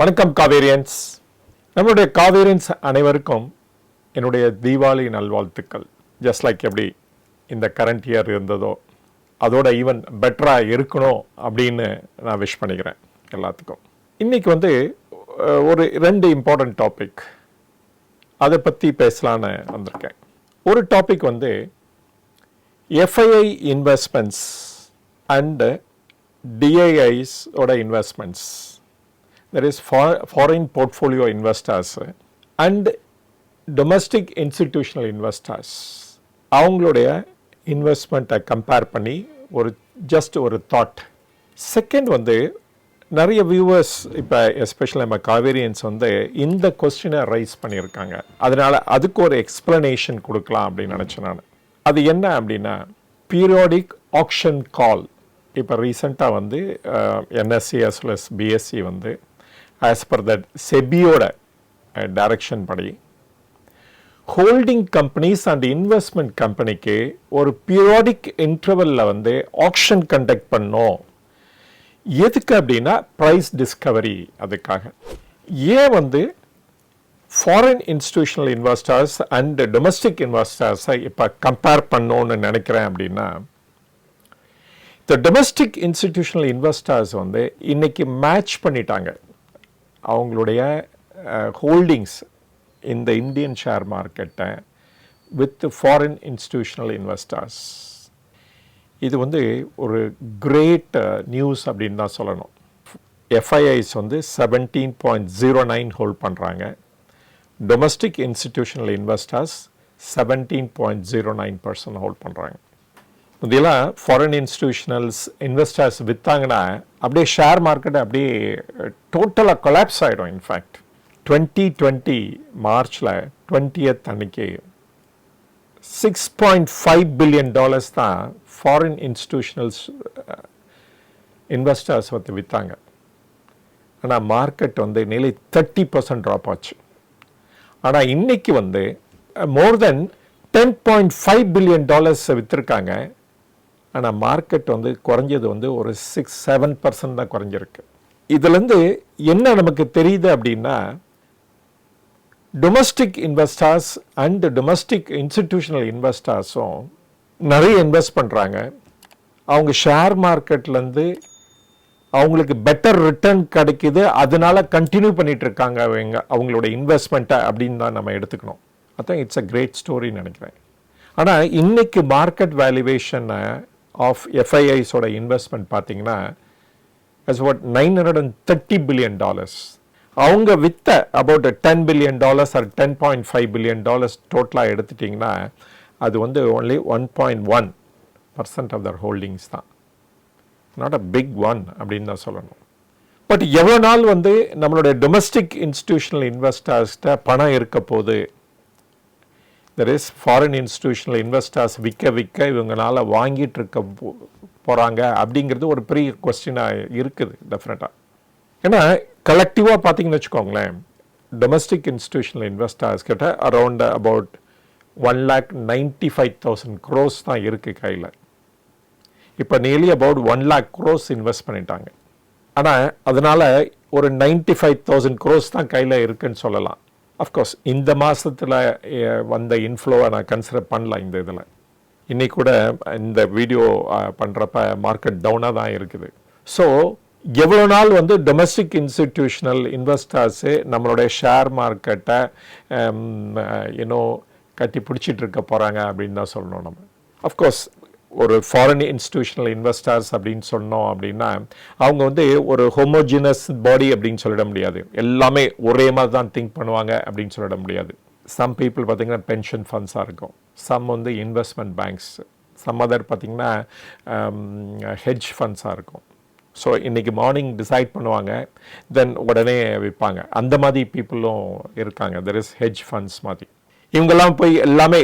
வணக்கம் காவேரியன்ஸ். நம்மளுடைய காவேரியன்ஸ் அனைவருக்கும் என்னுடைய தீபாவளி நல்வாழ்த்துக்கள். ஜஸ்ட் லைக் எப்படி இந்த கரண்ட் இயர் இருந்ததோ அதோட ஈவன் பெட்டராக இருக்கணும் அப்படின்னு நான் விஷ் பண்ணிக்கிறேன் எல்லாத்துக்கும். இன்றைக்கி ஒரு 2 இம்பார்ட்டண்ட் டாபிக் அதை பற்றி பேசலான்னு வந்திருக்கேன். ஒரு topic FII investments and DIIs ஓட investments. There is foreign portfolio investors and domestic institutional investors. அவங்களுடைய இன்வெஸ்ட்மெண்ட்டை கம்பேர் பண்ணி ஜஸ்ட் ஒரு தாட். செகண்ட் நிறைய வியூவர்ஸ் இப்போ எஸ்பெஷலி நம்ம காவேரியன்ஸ் இந்த கொஸ்டினை ரைஸ் பண்ணியிருக்காங்க. அதனால் அதுக்கு ஒரு எக்ஸ்பிளனேஷன் கொடுக்கலாம் அப்படின்னு நினச்சேன் நான். அது என்ன அப்படின்னா, பீரியாடிக் ஆக்ஷன் கால். இப்போ ரீசெண்டாக NSE as well as BSE as per that செபியோட டைரக்ஷன் படி ஹோல்டிங் கம்பெனிஸ் அண்ட் இன்வெஸ்ட்மெண்ட் கம்பெனிக்கு ஒரு பீரியாடிக் இன்டர்வலில் ஆக்ஷன் கண்டக்ட் பண்ணோம். எதுக்கு அப்படின்னா ப்ரைஸ் டிஸ்கவரி. அதுக்காக ஏன் foreign institutional investors and domestic இன்வெஸ்டர்ஸை இப்போ கம்பேர் பண்ணோன்னு நினைக்கிறேன் அப்படின்னா, இந்த டொமஸ்டிக் இன்ஸ்டிடியூஷனல் இன்வெஸ்டர்ஸ் இன்னைக்கு மேட்ச் பண்ணிட்டாங்க அவங்களுடைய ஹோல்டிங்ஸ் இந்த இந்தியன் ஷேர் மார்க்கெட்டை வித் ஃபாரின் இன்ஸ்டிடியூஷனல் இன்வெஸ்டர்ஸ். இது ஒரு கிரேட் நியூஸ் அப்படின்னு தான் சொல்லணும். FIIs 17.09 ஹோல்ட் பண்ணுறாங்க. டொமஸ்டிக் இன்ஸ்டிடியூஷனல் இன்வெஸ்டர்ஸ் 17.09% ஹோல்ட் பண்ணுறாங்க. இதெல்லாம் ஃபாரின் இன்ஸ்டிடியூஷனல்ஸ் இன்வெஸ்டர்ஸ் விற்றாங்கன்னா அப்படியே ஷேர் மார்க்கெட் அப்படியே டோட்டலாக கொலாப்ஸ் ஆகிடும். இன்ஃபேக்ட் 2020 மார்ச்சில் 20th அன்னைக்கு $6.5 billion தான் ஃபாரின் இன்ஸ்டிடியூஷனல்ஸ் இன்வெஸ்டர்ஸ் விற்றாங்க. ஆனால் மார்க்கெட் நிலை 30% ட்ராப் ஆச்சு. ஆனால் இன்னைக்கு மோர் தென் $10.5 billion விற்றுருக்காங்க. ஆனால் மார்க்கெட் குறைஞ்சது ஒரு 6-7% தான் குறைஞ்சிருக்கு. இதுலேருந்து என்ன நமக்கு தெரியுது அப்படின்னா, domestic investors and domestic institutional இன்வெஸ்டர்ஸும் நிறைய இன்வெஸ்ட் பண்ணுறாங்க. அவங்க ஷேர் மார்க்கெட்லேருந்து அவங்களுக்கு பெட்டர் ரிட்டர்ன் கிடைக்குது, அதனால கண்டினியூ பண்ணிட்டு இருக்காங்க அவங்களோட இன்வெஸ்ட்மெண்ட்டை அப்படின்னு தான் நம்ம எடுத்துக்கணும். அதான் இட்ஸ் அ கிரேட் ஸ்டோரின்னு நினைக்கிறேன். ஆனால் இன்னைக்கு மார்க்கெட் வேல்யூவேஷனை ஆஃப் FIIஸோட இன்வெஸ்ட்மெண்ட் பார்த்தீங்கன்னா as what $930 billion. அவங்க வித்த அபவுட் $10 billion or $10.5 billion டோட்டலாக எடுத்துட்டிங்கன்னா அது only 1.1% ஆஃப் தர் ஹோல்டிங்ஸ் தான். நாட் அ பிக் ஒன் அப்படின்னு தான் சொல்லணும். பட் எவ்வளோ நாள் நம்மளுடைய டொமஸ்டிக் இன்ஸ்டிடியூஷனல் இன்வெஸ்டர்ஸ்கிட்ட பணம் இருக்க போது, there is foreign institutional investors விற்க இவங்களால வாங்கிட்டு இருக்க போகிறாங்க அப்படிங்கிறது ஒரு பெரிய கொஸ்டினாக இருக்குது டெஃபினட்டாக. ஏன்னா கலெக்டிவாக பார்த்தீங்கன்னு வச்சுக்கோங்களேன், டொமஸ்டிக் இன்ஸ்டிடியூஷனல் இன்வெஸ்டர்ஸ் கிட்ட அரௌண்ட் அபவுட் 1,95,000 crores தான் இருக்குது கையில். இப்போ nearly about 1 lakh crores invest பண்ணிட்டாங்க. ஆனால் அதனால் ஒரு 95,000 crores தான் கையில் இருக்குன்னு சொல்லலாம். அஃப்கோர்ஸ் இந்த மாதத்தில் வந்த இன்ஃப்ளோவை நான் கன்சிடர் பண்ணல. இந்த இதில் இன்னைக்கு கூட இந்த வீடியோ பண்ணுறப்ப மார்க்கெட் டவுனாக தான் இருக்குது. ஸோ எவ்வளோ நாள் டொமஸ்டிக் இன்ஸ்டிடியூஷனல் இன்வெஸ்டர்ஸு நம்மளுடைய ஷேர் மார்க்கெட்டை கட்டி பிடிச்சிட்டு இருக்க போகிறாங்க அப்படின்னு தான் சொல்லணும் நம்ம. அஃப்கோர்ஸ் ஒரு ஃபாரின் இன்ஸ்டிடியூஷனல் இன்வெஸ்டர்ஸ் அப்படின்னு சொன்னோம் அப்படின்னா அவங்க ஒரு ஹோமோஜினஸ் பாடி அப்படின்னு சொல்லிட முடியாது. எல்லாமே ஒரே மாதிரி தான் திங்க் பண்ணுவாங்க அப்படின்னு சொல்லிட முடியாது. சம் பீப்புள் பார்த்திங்கன்னா பென்ஷன் ஃபண்ட்ஸாக இருக்கும், some investment banks, some other பார்த்திங்கன்னா ஹெட்ஜ் ஃபண்ட்ஸாக இருக்கும். ஸோ இன்றைக்கி மார்னிங் டிசைட் பண்ணுவாங்க, தென் உடனே விற்பாங்க. அந்த மாதிரி பீப்புளும் இருக்காங்க. தெர் இஸ் ஹெட்ஜ் ஃபண்ட்ஸ் மாதிரி. இவங்கெல்லாம் போய் எல்லாமே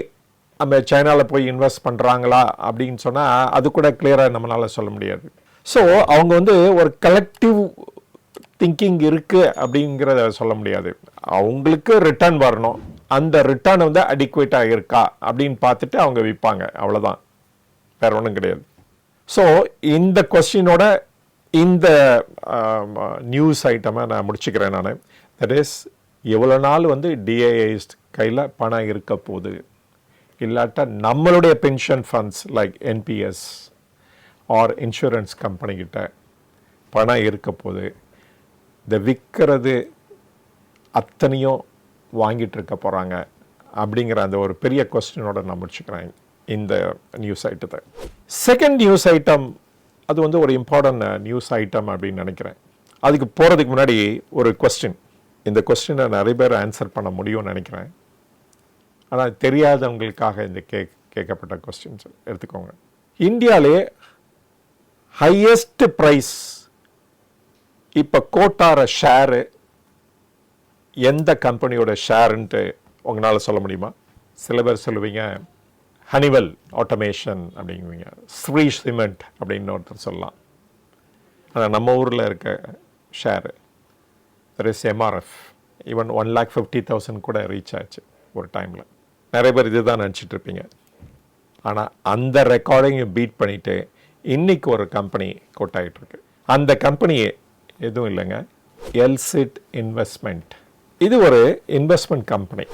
நம்ம சைனாவில் போய் இன்வெஸ்ட் பண்ணுறாங்களா அப்படின்னு சொன்னால் அது கூட கிளியராக நம்மளால் சொல்ல முடியாது. ஸோ அவங்க ஒரு கலெக்டிவ் திங்கிங் இருக்குது அப்படிங்கிறத சொல்ல முடியாது. அவங்களுக்கு ரிட்டர்ன் வரணும், அந்த ரிட்டர்ன் அடிக்குவேட்டாக இருக்கா அப்படின்னு பார்த்துட்டு அவங்க விற்பாங்க, அவ்வளோதான், வேறு ஒன்றும் கிடையாது. ஸோ இந்த கொஸ்டினோட இந்த நியூஸ் ஐட்டமை நான் முடிச்சுக்கிறேன் நான். தட் இஸ் எவ்வளோ நாள் வந்து DIIs கையில் பணம் இருக்க போகுது, இல்லாட்டா நம்மளுடைய pension funds like NPS or insurance கம்பெனிக்கிட்ட பணம் இருக்க போகுது, இந்த விற்கிறது அத்தனையும் வாங்கிட்டு இருக்க போகிறாங்க அப்படிங்கிற அந்த ஒரு பெரிய கொஸ்டினோட நான் முடிச்சுக்கிறேன் இந்த நியூஸ் ஐட்டத்தை. செகண்ட் நியூஸ் ஐட்டம், அது வந்து ஒரு இம்பார்ட்டன்ட் நியூஸ் ஐட்டம் அப்படின்னு நினைக்கிறேன். அதுக்கு போகிறதுக்கு முன்னாடி ஒரு கொஸ்டின், இந்த கொஸ்டினை நிறைய பேர் ஆன்சர் பண்ண முடியும்னு நினைக்கிறேன். ஆனால் தெரியாதவங்களுக்காக இந்த கேட்கப்பட்ட கொஸ்டின்ஸ் எடுத்துக்கோங்க. இந்தியாவிலே ஹையஸ்ட் ப்ரைஸ் இப்போ கோட்டார ஷேரு எந்த கம்பெனியோட ஷேருன்ட்டு உங்களால் சொல்ல முடியுமா? சில பேர் சொல்லுவீங்க ஹனிவெல் ஆட்டோமேஷன் அப்படிங்குவீங்க, ஸ்ரீ சிமெண்ட் அப்படின்னு ஒருத்தர் சொல்லலாம். ஆனால் நம்ம ஊரில் இருக்க share there is MRF, even 1,50,000 கூட ரீச் ஆச்சு ஒரு டைமில். நிறைய பேர் இது தான் நினச்சிட்டு இருப்பீங்க. ஆனால் அந்த ரெக்கார்டையும் பீட் பண்ணிவிட்டு இன்றைக்கி ஒரு கம்பெனி கொட்டாயிட்டு இருக்கு. அந்த கம்பெனி எதுவும் இல்லைங்க, Elcid இன்வெஸ்ட்மெண்ட். இது ஒரு இன்வெஸ்ட்மெண்ட் கம்பெனி.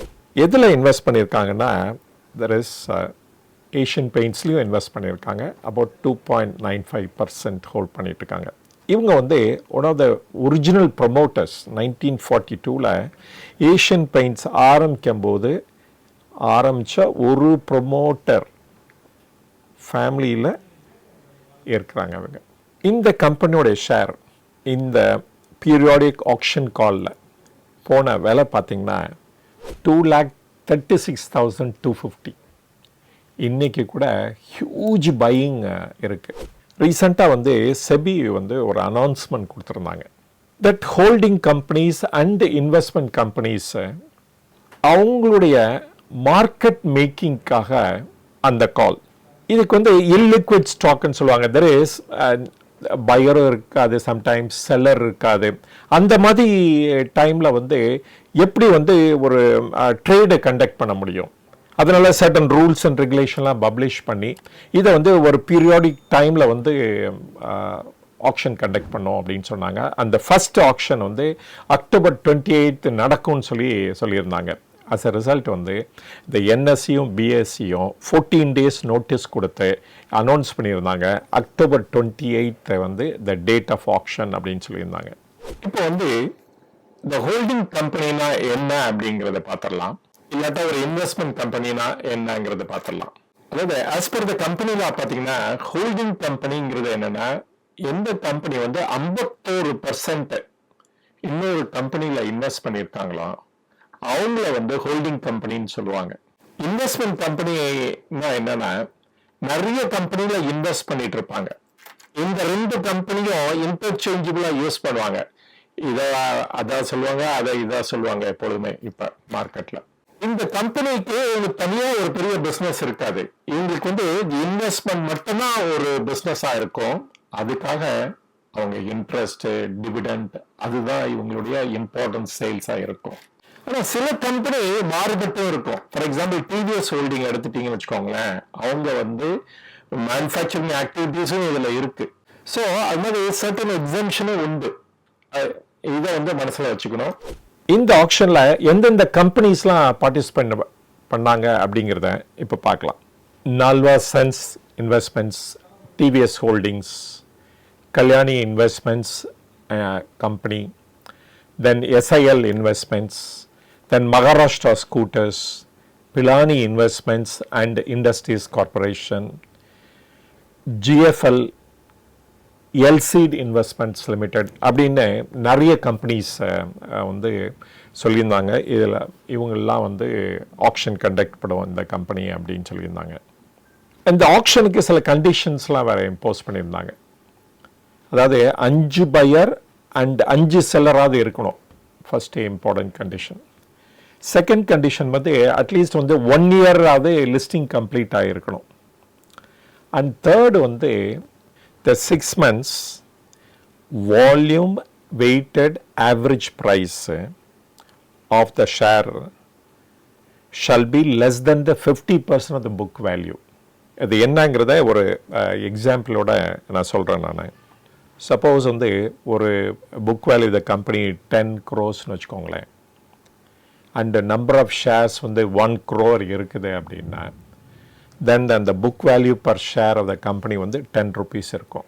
எதில் இன்வெஸ்ட் பண்ணியிருக்காங்கன்னா, தெர் இஸ் ஏஷியன் பெயிண்ட்ஸ்லையும் இன்வெஸ்ட் பண்ணியிருக்காங்க. அபவுட் 2.95% ஹோல்ட் பண்ணிட்டுருக்காங்க. இவங்க வந்து one of the original promoters. 1942 Asian paints ஆரம்பிக்கும்போது ஆரம்பித்த ஒரு ப்ரொமோட்டர் ஃபேமிலியில் இருக்கிறாங்க அவங்க. இந்த கம்பெனியோடைய ஷேர் இந்த பீரியாடிக் ஆக்ஷன் காலில் போன விலை பார்த்திங்கன்னா 2,36,250. இன்றைக்கி கூட ஹியூஜ் பையிங் இருக்குது. ரீசெண்டாக வந்து செபி வந்து ஒரு அனௌன்ஸ்மெண்ட் கொடுத்துருந்தாங்க, that holding companies and investment companies அவங்களுடைய மார்க்கெட் மேக்கிங்காக அந்த கால். இதுக்கு வந்து இல்லிக்விட் ஸ்டாக்னு சொல்லுவாங்க. தெர் இஸ் பையரும் இருக்காது, சம்டைம்ஸ் செல்லர் இருக்காது. அந்த மாதிரி டைமில் வந்து எப்படி வந்து ஒரு ட்ரேடை கண்டக்ட் பண்ண முடியும்? அதனால சர்டன் ரூல்ஸ் அண்ட் ரெகுலேஷன்லாம் பப்ளிஷ் பண்ணி இதை வந்து ஒரு பீரியாடிக் டைமில் வந்து ஆக்ஷன் கண்டக்ட் பண்ணோம் அப்படின்னு சொன்னாங்க. அந்த ஃபர்ஸ்ட் ஆக்ஷன் வந்து அக்டோபர் 28 நடக்கும்னு சொல்லியிருந்தாங்க. அஸ் அ ரிசல்ட் வந்து இந்த NSEயும் BSEயும் 14 days நோட்டீஸ் கொடுத்து அனௌன்ஸ் பண்ணியிருந்தாங்க. அக்டோபர் 28 வந்து த டேட் ஆஃப் ஆக்ஷன் அப்படின்னு சொல்லியிருந்தாங்க. இப்போ வந்து இந்த ஹோல்டிங் கம்பெனினா என்ன அப்படிங்கிறத பார்த்துடலாம், இல்லாட்டா ஒரு இன்வெஸ்ட்மெண்ட் கம்பெனினா என்னங்கிறத பார்த்துடலாம். அதாவது ஆஸ் பர் த கம்பெனில பார்த்தீங்கன்னா, ஹோல்டிங் கம்பெனிங்கிறது என்னன்னா, எந்த கம்பெனி வந்து 51% இன்னொரு கம்பெனியில் இன்வெஸ்ட் பண்ணியிருக்காங்களோ அவங்கள வந்து ஹோல்டிங் கம்பெனின்னு சொல்லுவாங்க. இன்வெஸ்ட்மெண்ட் கம்பெனினா என்னன்னா, நிறைய கம்பெனியில இன்வெஸ்ட் பண்ணிட்டு இருப்பாங்க. இந்த ரெண்டு கம்பெனியும் இன்டர்சேஞ்சபிளா யூஸ் பண்ணுவாங்க. இதை அதான் சொல்லுவாங்க, அதை இதான் சொல்லுவாங்க எப்பொழுதுமே இப்ப மார்க்கெட்ல. இந்த கம்பெனிக்கு தனியா ஒரு பெரிய பிசினஸ் இருக்காது. இவங்களுக்கு வந்து இன்வெஸ்ட்மெண்ட் மட்டும்தான் ஒரு பிசினஸா இருக்கும். அதுக்காக அவங்க இன்ட்ரெஸ்ட், டிவிடெண்ட், அதுதான் இவங்களுடைய இம்பார்ட்டன்ட் சேல்ஸா இருக்கும். ஆனா சில கம்பெனி மாறுபட்டும் இருக்கும். ஃபார் எக்ஸாம்பிள் TVS ஹோல்டிங் எடுத்துட்டீங்கன்னு வச்சுக்கோங்களேன், அவங்க வந்து மேனுஃபேக்சரிங் ஆக்டிவிட்டீஸும் இதுல இருக்கு. ஸோ அது மாதிரி சர்டன் எக்ஸம்ஷனும் உண்டு. இதை வந்து மனசுல வச்சுக்கணும். இந்த ஆக்ஷன்ல எந்தெந்த கம்பெனிஸ்லாம் பார்ட்டிசிபேட் பண்ணாங்க அப்படிங்கிறத இப்போ பார்க்கலாம். Nalwa sons investments, TVS holdings, Kalyani investments company, then SIL Investments, then Maharashtra Scooters, Pilani Investments and Industries Corporation, GFL, Elcid Investments Limited அப்படின்னு நிறைய கம்பெனிஸ் வந்து சொல்லியிருந்தாங்க. இதில் இவங்கெல்லாம் வந்து ஆக்ஷன் கண்டக்ட் பண்ணுவோம் இந்த கம்பெனி அப்படின்னு சொல்லியிருந்தாங்க. இந்த ஆக்ஷனுக்கு சில கண்டிஷன்ஸ்லாம் வேறு இம்போஸ் பண்ணியிருந்தாங்க. அதாவது 5 பையர் அண்ட் 5 செல்லராவது இருக்கணும், first important condition. Second condition வந்து அட்லீஸ்ட் வந்து 1 இயராவது லிஸ்டிங் கம்ப்ளீட் ஆகிருக்கணும். அண்ட் தேர்டு வந்து the 6 months volume weighted average price of the share shall be less than the 50% of the book value. அது என்னங்கிறத ஒரு எக்ஸாம்பிளோட நான் சொல்கிறேன். நான் சப்போஸ் வந்து ஒரு book value the company 10 crores வச்சுக்கோங்களேன், அண்ட் நம்பர் ஆஃப் ஷேர்ஸ் வந்து 1 crore இருக்குது அப்படின்னா, தென் அந்த book value per share of the company வந்து 10 rupees இருக்கும்.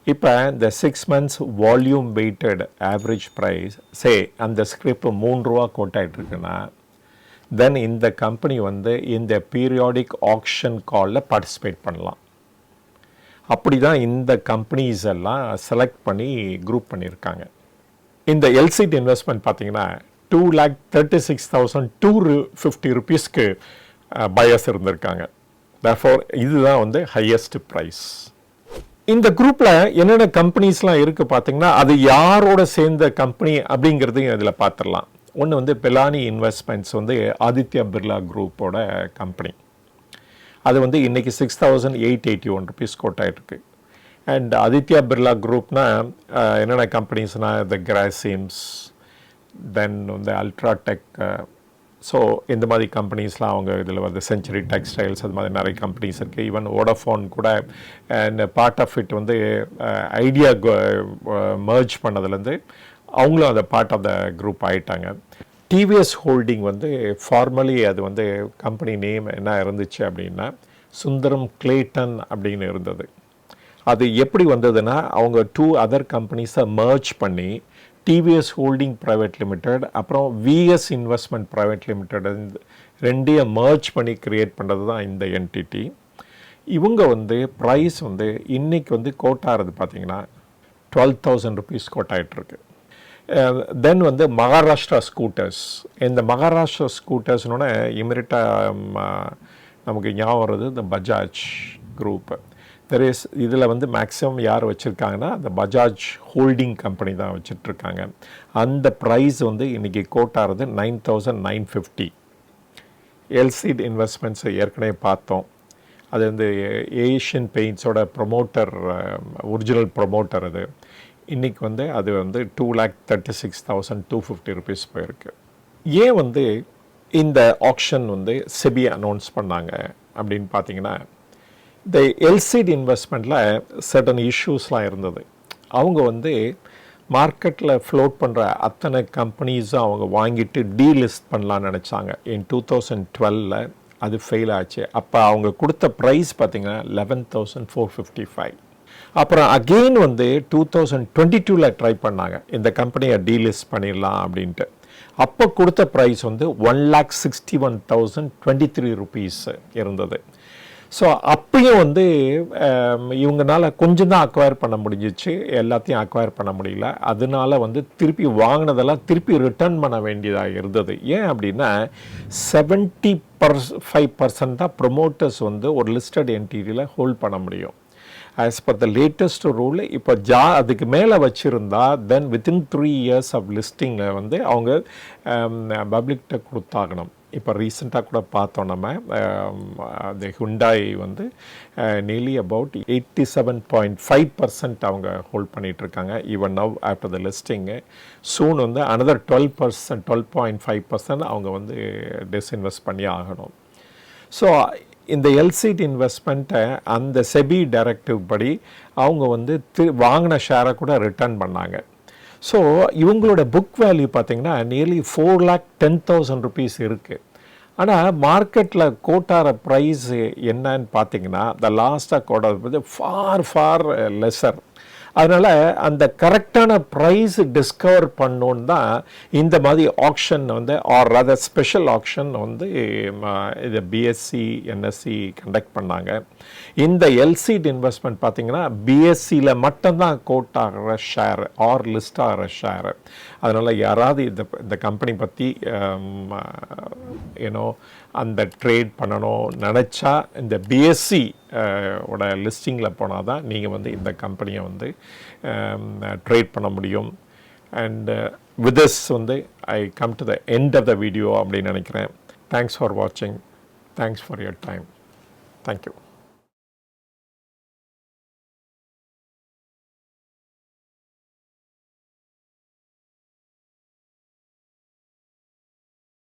இப்போ இந்த 6 months volume weighted average price say அந்த ஸ்கிரிப்ட் 3 ரூபா கோட் ஆகிட்டுருக்குன்னா, தென் இந்த கம்பெனி வந்து இந்த பீரியாடிக் ஆக்ஷன் காலில் பார்ட்டிசிபேட் பண்ணலாம். அப்படி தான் இந்த கம்பெனிஸ் எல்லாம் செலக்ட் பண்ணி குரூப் பண்ணியிருக்காங்க. இந்த எல்சிட் இன்வெஸ்ட்மெண்ட் பார்த்தீங்கன்னா 2,36,250 rupeesக்கு பயர்ஸ் இருந்திருக்காங்க. therefore இதுதான் வந்து ஹையஸ்ட் ப்ரைஸ். இந்த குரூப்பில் என்னென்ன கம்பெனிஸ்லாம் இருக்குது பார்த்தீங்கன்னா, அது யாரோட சேர்ந்த கம்பெனி அப்படிங்கிறதையும் இதில் பார்த்துடலாம். ஒன்று வந்து பிலானி இன்வெஸ்ட்மெண்ட்ஸ் வந்து ஆதித்யா பிர்லா குரூப்போட கம்பெனி. அது வந்து இன்றைக்கி 6,881 rupees கோட் ஆகிட்டுருக்கு. அண்ட் ஆதித்யா பிர்லா குரூப்னா என்னென்ன கம்பெனிஸ்னால் த கிராசிம்ஸ், தென் வந்து அல்ட்ராடெக், ஸோ இந்த மாதிரி கம்பெனிஸ்லாம் அவங்க இதில் வந்து செஞ்சுரி டெக்ஸ்டைல்ஸ், அது மாதிரி நிறைய கம்பெனிஸ் இருக்குது. ஈவன் வோடாஃபோன் கூட அண்ட் பார்ட் ஆஃப் இட் வந்து ஐடியா மர்ஜ் பண்ணதுலேருந்து அவங்களும் அதை பார்ட் ஆஃப் த குரூப் ஆகிட்டாங்க. டிவிஎஸ் ஹோல்டிங் வந்து ஃபார்மலி அது வந்து கம்பெனி நேம் என்ன இருந்துச்சு அப்படின்னா சுந்தரம் கிளேட்டன் அப்படின்னு இருந்தது. அது எப்படி வந்ததுன்னா, அவங்க 2 other கம்பெனிஸை மர்ஜ் பண்ணி டிவிஎஸ் ஹோல்டிங் ப்ரைவேட் லிமிடெட் அப்புறம் விஎஸ் இன்வெஸ்ட்மெண்ட் ப்ரைவேட் லிமிடெட் ரெண்டையும் மர்ஜ் பண்ணி க்ரியேட் பண்ணுறது தான் இந்த என்டிட்டி. இவங்க வந்து ப்ரைஸ் வந்து இன்றைக்கி வந்து கோட் ஆகிறது பார்த்திங்கன்னா 12,000 rupees கோட் ஆகிட்டுருக்கு. தென் வந்து மகாராஷ்டிரா ஸ்கூட்டர்ஸ், இந்த மகாராஷ்டிரா ஸ்கூட்டர்ஸ்னோட இமிடியட்டாக நமக்கு ஞாபகம் வருது இந்த பஜாஜ் குரூப். இதில் வந்து மேக்ஸிமம் யார் வச்சுருக்காங்கன்னா அந்த பஜாஜ் ஹோல்டிங் கம்பெனி தான் வச்சிட்ருக்காங்க. அந்த ப்ரைஸ் வந்து இன்றைக்கி கோட் ஆகிறது 9,950. எல்சிட் இன்வெஸ்ட்மெண்ட்ஸை ஏற்கனவே பார்த்தோம். அது வந்து ஏஷியன் பெயிண்ட்ஸோட ப்ரொமோட்டர், ஒரிஜினல் ப்ரொமோட்டர். அது இன்றைக்கி வந்து அது வந்து 2,36,250 rupees போயிருக்கு. ஏன் வந்து இந்த ஆக்ஷன் வந்து செபி அனௌன்ஸ் பண்ணாங்க அப்படின்னு பார்த்தீங்கன்னா, இந்த எல்சிட் இன்வெஸ்ட்மெண்ட்டில் சர்டன் இஷ்யூஸ்லாம் இருந்தது. அவங்க வந்து மார்க்கெட்டில் ஃப்ளோட் பண்ணுற அத்தனை கம்பெனிஸும் அவங்க வாங்கிட்டு டீலிஸ்ட் பண்ணலான்னு நினச்சாங்க. இன் 2012 அது ஃபெயில் ஆச்சு. அப்போ அவங்க கொடுத்த ப்ரைஸ் பார்த்திங்கன்னா 11,455. அப்புறம் அகெயின் வந்து 2022 ட்ரை பண்ணாங்க இந்த கம்பெனியை டீலிஸ்ட் பண்ணிடலாம் அப்படின்ட்டு. அப்போ கொடுத்த ப்ரைஸ் வந்து 1,61,023 rupees இருந்தது. ஸோ அப்பயும் வந்து இவங்கனால கொஞ்சம் தான் அக்வயர் பண்ண முடிஞ்சிச்சு, எல்லாத்தையும் அக்வயர் பண்ண முடியல. அதனால வந்து திருப்பி வாங்கினதெல்லாம் திருப்பி ரிட்டர்ன் பண்ண வேண்டியதாக இருந்தது. ஏன் அப்படின்னா 75% தான் ப்ரொமோட்டர்ஸ் வந்து ஒரு லிஸ்டட் என்டிட்டியில் ஹோல்ட் பண்ண முடியும். As per the latest rule இப்போ அதுக்கு மேலே வச்சுருந்தா தென் வித்தின் 3 years ஆஃப் லிஸ்டிங்கில் வந்து அவங்க பப்ளிக்கிட்ட கொடுத்தாகணும். இப்போ ரீசெண்டாக கூட பார்த்தோம் நம்ம அந்த ஹுண்டாய் வந்து நியர்லி அபவுட் 87.5% அவங்க ஹோல்ட் பண்ணிகிட்ருக்காங்க. ஈவன் நவ் ஆஃப்டர் த லிஸ்டிங்கு சூன் வந்து அனதர் 12.5% அவங்க வந்து டிஸ்இன்வெஸ்ட் பண்ணி ஆகணும். ஸோ இந்த எல்சிட் இன்வெஸ்ட்மெண்ட்டை அந்த செபி டைரக்டிவ் படி அவங்க வந்து வாங்கின ஷேரை கூட ரிட்டர்ன் பண்ணாங்க. ஸோ இவங்களோட புக் வேல்யூ பார்த்திங்கன்னா நியர்லி 4,10,000 rupees இருக்குது. ஆனால் மார்க்கெட்டில் கோட்டார ப்ரைஸ் என்னன்னு பார்த்தீங்கன்னா த லாஸ்ட்டாக கோட்டார் ஃபார் லெஸர். அதனால் அந்த கரெக்டான ப்ரைஸ் டிஸ்கவர் பண்ணோன்னு தான் இந்த மாதிரி ஆக்ஷன் வந்து ஆர் அதர் ஸ்பெஷல் ஆக்ஷன் வந்து இது பிஎஸ்சி என்எஸ்சி கண்டக்ட் பண்ணாங்க. இந்த எல்சிட் இன்வெஸ்ட்மெண்ட் பார்த்திங்கன்னா பிஎஸ்சியில் மட்டும்தான் கோட் ஆகிற ஷேர் ஆர் லிஸ்ட் ஆகிற ஷேர். அதனால் யாராவது இந்த கம்பெனி பற்றி ஏன்னோ அந்த ட்ரேட் பண்ணணும் நினச்சா இந்த பிஎஸ்சி ஓட லிஸ்டிங்கில் போனால் தான் நீங்கள் வந்து இந்த கம்பெனியை வந்து ட்ரேட் பண்ண முடியும். அண்ட் வித் திஸ் வந்து I come to the end of the video அப்படின்னு நினைக்கிறேன். தேங்க்ஸ் ஃபார் வாட்சிங். Thanks for your time. Thank you.